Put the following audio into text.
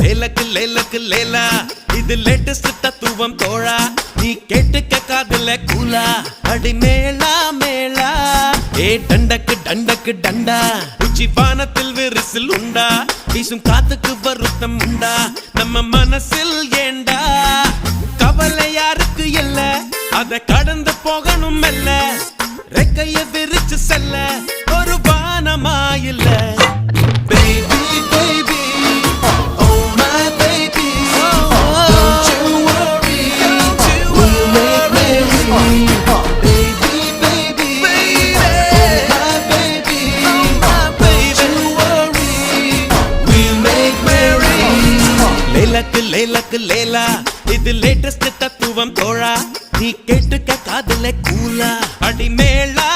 லேலக்கு லேலக்கு லேலா இது லேட்டஸ்ட் தத்துவம் தோழா நீ கேட்டுக்க காதுல கூலா அடி மேளா மேளா ஏ டண்டக்கு டண்டக்கு டண்டா உச்சி வானத்தில் விரிசில் உண்டா வீசும் காத்துக்கு வருத்தம் உண்டா நம்ம மனசில் ஏண்டா கவலை யாருக்கு இல்ல அத கடந்து போகணும் மெல்ல ரெக்கைய விரிச்சு செல்ல ஒரு வானமாயில்ல baby baby oh my baby don't you worry we'll make merry baby baby oh my baby don't you worry we'll make merry லேலக்கு லேலக்கு லேலா இது லேட்டஸ்ட் தத்துவம் தோழா நீ கேட்டுக்க காதுல கூலா அடி மேளா